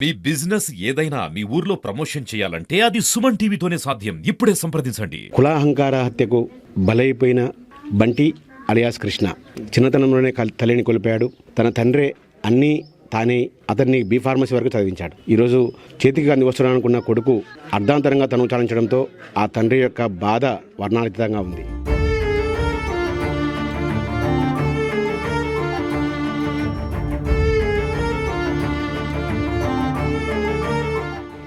మీ business ఏదైనా మీ ఊర్లో promotion చేయాలంటే అది సుమన్ టీవీతోనే సాధ్యం. ఇప్పుడే సంప్రదించండి. కులాహంకార హత్యకు బలైపోయిన బంటి అలియాస్ కృష్ణ చిన్నతనంలోనే తల్లిని కోల్పోయాడు. తన తండ్రే అన్నీ తానే అతన్ని బి ఫార్మసీ వరకు చదివించాడు. ఈరోజు చేతికి అంది వస్తున్నాడనుకున్న కొడుకు అర్ధాంతరంగా తను చాలించడంతో ఆ తండ్రి యొక్క బాధ వర్ణాతీతంగా ఉంది.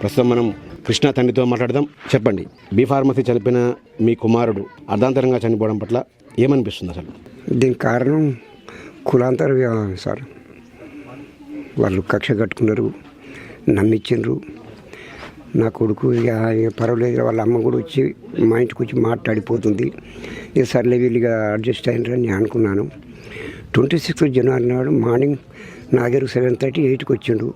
ప్రస్తుతం మనం కృష్ణ తండ్రితో మాట్లాడదాం. చెప్పండి, బి ఫార్మసీ చనిపోయిన మీ కుమారుడు అర్ధాంతరంగా చనిపోవడం పట్ల ఏమనిపిస్తుంది? అసలు దీనికి కారణం కులాంతర వ్యవహారం సార్. వాళ్ళు కక్ష కట్టుకున్నారు, నమ్మించారు. నా కొడుకు ఇక పర్వాలేదు, వాళ్ళ అమ్మ కూడా వచ్చి మా ఇంటికి వచ్చి మాట్లాడిపోతుంది. ఇక సర్లే వీళ్ళుగా అడ్జస్ట్ అయినారని నేను అనుకున్నాను. 26 జనవరి నాడు మార్నింగ్ నా దగ్గర 7:30, 8కి వచ్చిండు.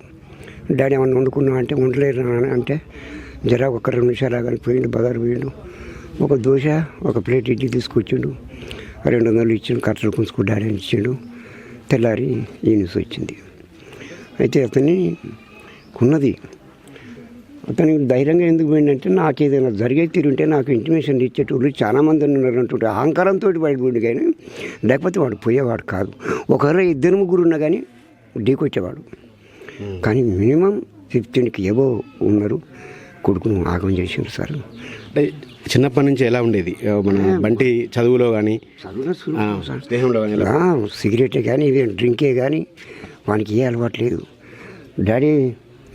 డాడీ ఏమన్నా వండుకున్నా అంటే వండలేరు అంటే జరా ఒక 2 నిమిషాలు కానీ పోయిండు. బజారు పోయిండు, ఒక దోశ ఒక ప్లేట్ ఇడ్లీ తీసుకొచ్చిండు. 200 ఇచ్చిండు, కట్టలు కుంచుకు డాడీ అని ఇచ్చిండు. తెల్లారి ఈ న్యూస్ వచ్చింది. అయితే అతన్ని ఉన్నది, అతనికి ధైర్యంగా ఎందుకు పోయిందంటే నాకు ఏదైనా జరిగే తీరుంటే నాకు ఇంటిమేషన్ ఇచ్చేటోళ్ళు చాలామంది ఉన్నారు అంటుంటే అహంకారంతో బయటపోయింది. కానీ లేకపోతే వాడు పోయేవాడు కాదు. ఒకవేళ 2-3 ఉన్నా కానీ ఢీకొచ్చేవాడు. కానీ మినిమం 15కి ఏవో ఉన్నారు. కొడుకును ఆగం చేసిండు సార్. అంటే చిన్నప్పటి నుంచి ఎలా ఉండేది మన బంటి? చదువులో కానీ స్నేహంలో కానీ సిగరెటే కానీ ఇవి డ్రింకే కానీ వానికి ఏ అలవాటు లేదు. డాడీ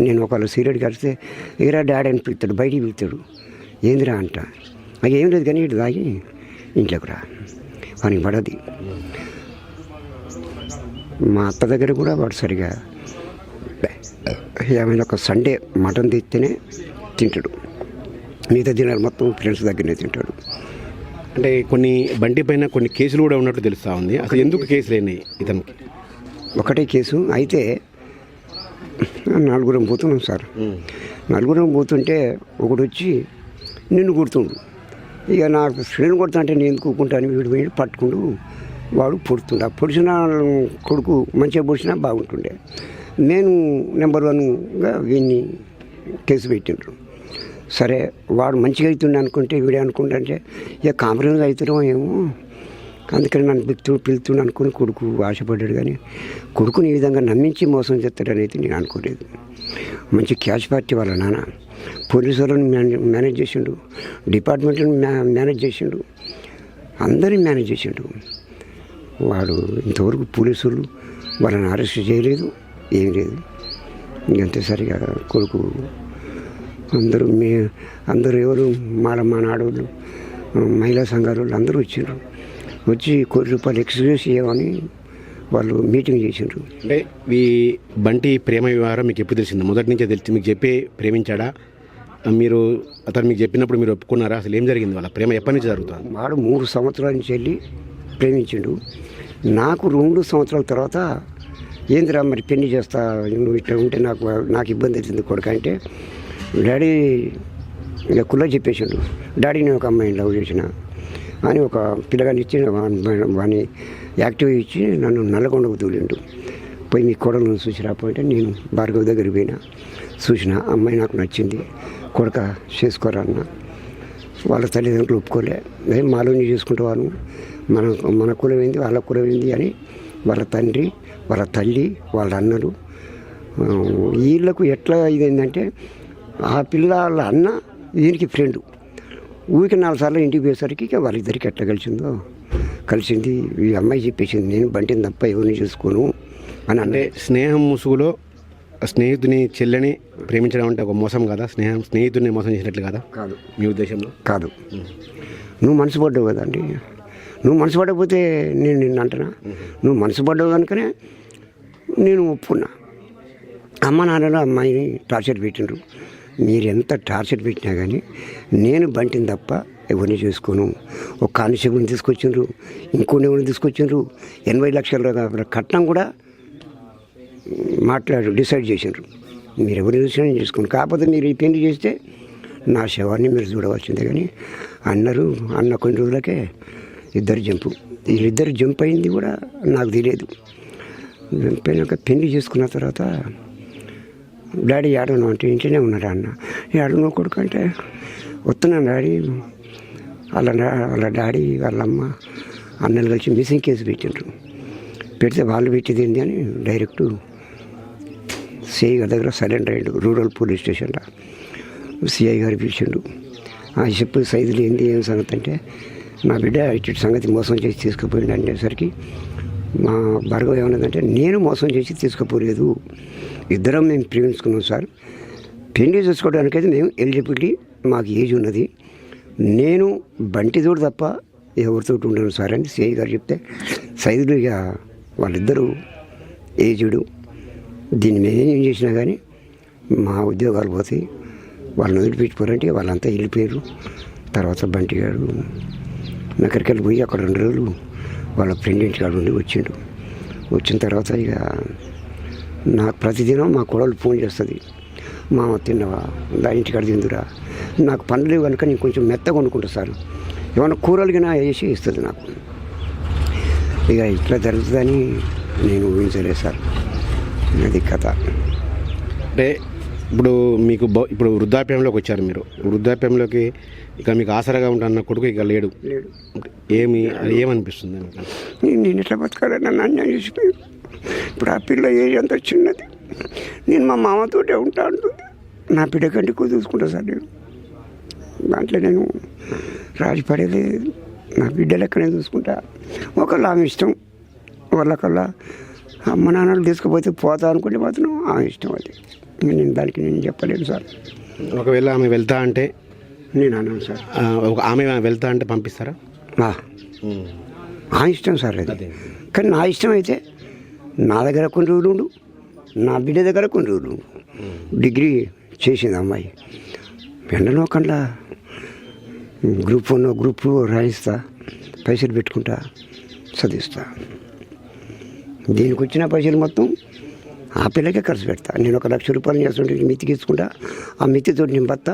నేను ఒకళ్ళు సిగరెట్ కలిస్తే ఎగరా డాడీ అని పిలుస్తాడు, బయటికి పిలుస్తాడు. ఏందిరా అంట, అది ఏం లేదు కానీ ఇటు తాగి ఇంట్లోకి రా, వానికి పడది. మా అత్త దగ్గర కూడా వాడు సరిగా ఏమైనా ఒక సండే మటన్ తెస్తేనే తింటాడు, మిగతా దినాలు మొత్తం ఫ్రెండ్స్ దగ్గరనే తింటాడు. అంటే కొన్ని బంటి పైన కొన్ని కేసులు కూడా ఉన్నట్టు తెలుస్తూ ఉంది. అసలు ఎందుకు కేసులు అయినాయి ఇతనికి? ఒకటే కేసు అయితే 4 పోతున్నాం సార్. 4 పోతుంటే ఒకడు వచ్చి నిన్ను కొడుతుండు. ఇక నాకు ఫ్రెండ్ కొడుతుంటే నేను ఎందుకు కూకుంటాను, వీడు పోయి పట్టుకుంటూ వాడు పొడుతుండు. ఆ పొడిచిన కొడుకు మంచిగా పొడిచినా బాగుంటుండే. నేను నెంబర్ 1గా వీడిని కేసు పెట్టిండ్రు. సరే వాడు మంచిగా అవుతుండే అనుకుంటే వీడే అనుకుంటే ఇక కాంప్రమైజ్ అవుతున్నాం ఏమో, అందుకని నన్ను పిలుతుండే అనుకుని కొడుకు ఆశపడ్డాడు. కానీ కొడుకుని ఈ విధంగా నమ్మించి మోసం చేస్తాడనేది నేను అనుకోలేదు. మంచి క్యాష్ పార్టీ వాళ్ళ నాన్న పోలీసు వాళ్ళని మేనేజ్ చేసిండు, డిపార్ట్మెంట్ని మేనేజ్ చేసిండు, అందరినీ మేనేజ్ చేసిండు. వాడు ఇంతవరకు పోలీసులు వాళ్ళని అరెస్ట్ చేయలేదు, ఏం లేదు. ఇంకంతే సరిగా కొడుకు అందరూ ఎవరు మా నాడోళ్ళు, మహిళా సంఘాలు అందరూ వచ్చిండ్రు. వచ్చి ₹1 కోటి ఎక్స్క్యూజ్ చేయమని వాళ్ళు మీటింగ్ చేసిండ్రు. అంటే ఈ బంటి ప్రేమ వ్యవహారం మీకు ఎప్పుడు తెలిసింది? మొదటి నుంచే తెలిసి మీకు చెప్పి ప్రేమించాడా? మీరు అతను మీకు చెప్పినప్పుడు మీరు ఒప్పుకున్నారా? అసలు ఏం జరిగింది? వాళ్ళ ప్రేమ ఎప్పటి నుంచి జరుగుతుంది? వాడు 3 సంవత్సరాల నుంచి వెళ్ళి ప్రేమించిండు. నాకు 2 సంవత్సరాల తర్వాత ఏందిరా మరి పెళ్లి చేస్తా, నువ్వు ఇట్లా ఉంటే నాకు ఇబ్బంది అవుతుంది కొడుకు అంటే డాడీ ఇక కుల్ల చెప్పేసిండు. డాడీ నేను ఒక అమ్మాయిని లవ్ చేసిన అని ఒక పిల్లగాని ఇచ్చి వాని యాక్టివ్ ఇచ్చి నన్ను నల్లగొండకు తోలిండు. పోయి మీ కొడలను చూసి రాపోయింటే నేను భార్గవ్ దగ్గరికి పోయినా, చూసిన అమ్మాయి నాకు నచ్చింది, కొడుక చేసుకోరా అన్న. వాళ్ళ తల్లిదండ్రులు ఒప్పుకోలే. ఏం మాలోని చేసుకుంటావాను, మన కులం ఏంది వాళ్ళ కులం ఏంది అని వాళ్ళ తండ్రి వాళ్ళ తల్లి వాళ్ళ అన్నలు వీళ్ళకు ఎట్లా ఇదైందంటే ఆ పిల్ల వాళ్ళ అన్న దీనికి ఫ్రెండు. ఊరికి 4 సార్లు ఇంటికి పోయేసరికి ఇక వాళ్ళిద్దరికి ఎట్లా కలిసింది. ఈ అమ్మాయి చెప్పేసింది నేను బంటిని తప్ప ఎవరిని చూసుకోను అని. అంటే స్నేహం ముసుగులో స్నేహితుని చెల్లెని ప్రేమించడం అంటే ఒక మోసం కదా? స్నేహితుడిని మోసం చేసినట్లు కదా? కాదు, మీ ఉద్దేశంలో కాదు. నువ్వు మనసు పడ్డావు కదండి. నువ్వు మనసు పడకపోతే నేను నిన్ను అంటున్నా. నువ్వు మనసు పడ్డావు కనుకనే నేను ఒప్పుకున్నా. అమ్మ నాన్నలు అమ్మాయిని టార్చర్ పెట్టిండ్రు. మీరు ఎంత టార్చర్ పెట్టినా కానీ నేను బంటిని తప్ప ఎవరిని చేసుకోను. ఒక కానిస్టేబుల్ని తీసుకొచ్చిండ్రు, ఇంకోని ఎవరిని తీసుకొచ్చిండ్రు. 80 లక్షల కట్నం కూడా డిసైడ్ చేసిండ్రు. మీరు ఎవరిని చూసినా నేను చేసుకోను. కాకపోతే మీరు ఈ పెళ్లి చేస్తే నా శవాన్ని మీరు చూడవలసిందే కానీ అన్న కొన్ని రోజులకే 2 జంపు. వీళ్ళిద్దరు జంప్ అయింది కూడా నాకు తెలియదు. పెళ్ళి చేసుకున్న తర్వాత డాడీ ఏడను అంటే ఇంట్లోనే ఉన్నాడు అన్న. ఏడను కొడుకు అంటే వస్తున్నాను డాడీ. వాళ్ళ డాడీ వాళ్ళమ్మ అన్నలు కలిసి మిస్సింగ్ కేసు పెట్టిండ్రు. పెడితే వాళ్ళు పెట్టేది ఏంటి అని డైరెక్ట్ సిఐ గారి దగ్గర సరెండర్ అయ్యాడు రూరల్ పోలీస్ స్టేషన్లో. సిఐ గారు పిలిచిండు. చెప్పు సైజులు ఏంది ఏం సంగతి అంటే, నా బిడ్డ ఇటు సంగతి మోసం చేసి తీసుకుపోయింది అనేసరికి మా భార్గవ్ ఏమన్నదంటే, నేను మోసం చేసి తీసుకుపోలేదు, ఇద్దరం మేము ప్రేమించుకున్నాం సార్. పెళ్లి చూసుకోవడానికైతే మేము ఎలిజిబిలిటీ మాకు ఏజ్ ఉన్నది, నేను బంటితోడు తప్ప ఎవరితో ఉండను సార్ అని సిఐ గారు చెప్తే, సైదులు ఇక వాళ్ళిద్దరూ ఏజ్డ్, దీన్ని మేమేం చేసినా కానీ మా ఉద్యోగాలు పోతాయి, వాళ్ళని వదిలిపెట్టిపోరంటే వాళ్ళంతా వెళ్ళిపోయారు. తర్వాత బంటి గారు నగరికెళ్ళి పోయి అక్కడ 2 రోజులు వాళ్ళ ఫ్రెండ్ ఇంటి కాడ ఉండి వచ్చిండు. వచ్చిన తర్వాత ఇక నాకు ప్రతిదినం మా కోడలు ఫోన్ చేస్తుంది, మామ తిన్నవా, దాని ఇంటికాడ తిందురా, నాకు పనులు కనుక నేను కొంచెం మెత్తగా వండుకుంటా సార్, ఏమైనా కూరలు కినా వేసి ఇస్తుంది నాకు. ఇక ఇట్లా జరుగుతుందని నేను ఊహించలేదు సార్. అది కథ. అంటే ఇప్పుడు మీకు ఇప్పుడు వృద్ధాప్యంలోకి వచ్చారు మీరు. వృద్ధాప్యంలోకి ఇక మీకు ఆసరాగా ఉంటున్న కొడుకు ఇక లేడు. ఏమనిపిస్తుంది నేను ఎట్లా బతకాలని నన్ను అన్యాయం చేసిపోయి, ఇప్పుడు ఆ పిల్ల ఏజ్ అంత చిన్నది, నేను మా మామతోటే ఉంటా అంటుంది. నా బిడ్డ కంటే ఎక్కువ చూసుకుంటా సార్ నేను. దాంట్లో నేను రాజు పడేలేదు, నా బిడ్డ లెక్కనే చూసుకుంటా. ఒకళ్ళు ఆమె ఇష్టం, వాళ్ళకల్లా అమ్మ నాన్నలు తీసుకుపోతే పోతా అనుకుంటే మాత్రం ఆమె ఇష్టం. అది నేను దానికి నేను చెప్పలేను సార్. ఒకవేళ ఆమె వెళ్తా అంటే నేను అన్నాను సార్. ఆమె వెళ్తా అంటే పంపిస్తారా? ఆ ఇష్టం సార్ అది. కానీ నా ఇష్టం అయితే నా దగ్గర కొన్ని రోజులు ఉండు, నా బిడ్డ దగ్గర కొన్ని రోజులు ఉండు. డిగ్రీ చేసింది అమ్మాయి, వెంటనే ఒకళ్ళ గ్రూప్ 1 గ్రూప్ 2 రాయిస్తా, పైసలు పెట్టుకుంటా, చదివిస్తా. దీనికి వచ్చిన పైసలు మొత్తం ఆ పిల్లకే ఖర్చు పెడతా. నేను 1 లక్ష రూపాయలు చేస్తుంటే మిత్తికి ఇచ్చుకుంటా, ఆ మిత్తితో నేను బత్తా,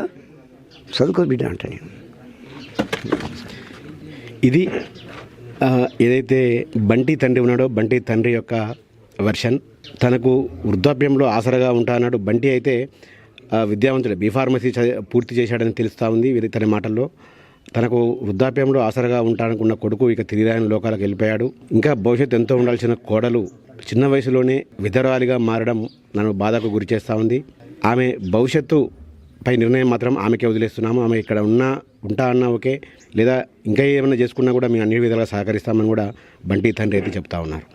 చదువుకో బిడ్డ అంట నేను. ఇది ఏదైతే బంటి తండ్రి ఉన్నాడో బంటి తండ్రి యొక్క వెర్షన్. తనకు వృద్ధాప్యంలో ఆసరగా ఉంటా అన్నాడు. బంటి అయితే విద్యావంతుడు, బీఫార్మసీ పూర్తి చేశాడని తెలుస్తూ ఉంది తన మాటల్లో. తనకు వృద్ధాప్యంలో ఆసరగా ఉంటాననుకున్న కొడుకు ఇక తిరిగిరాని లోకాలకు వెళ్ళిపోయాడు. ఇంకా భవిష్యత్తు ఎంతో ఉండాల్సిన కోడలు చిన్న వయసులోనే విధవరాలిగా మారడం నన్ను బాధకు గురి చేస్తూ ఉంది. ఆమె భవిష్యత్తు పై నిర్ణయం మాత్రం ఆమెకే వదిలేస్తున్నాము. ఆమె ఇక్కడ ఉంటా అన్నా ఓకే, లేదా ఇంకా ఏమైనా చేసుకున్నా కూడా మేము అన్ని విధాలుగా సహకరిస్తామని కూడా బంటి తండ్రి అయితే చెప్తా ఉన్నారు.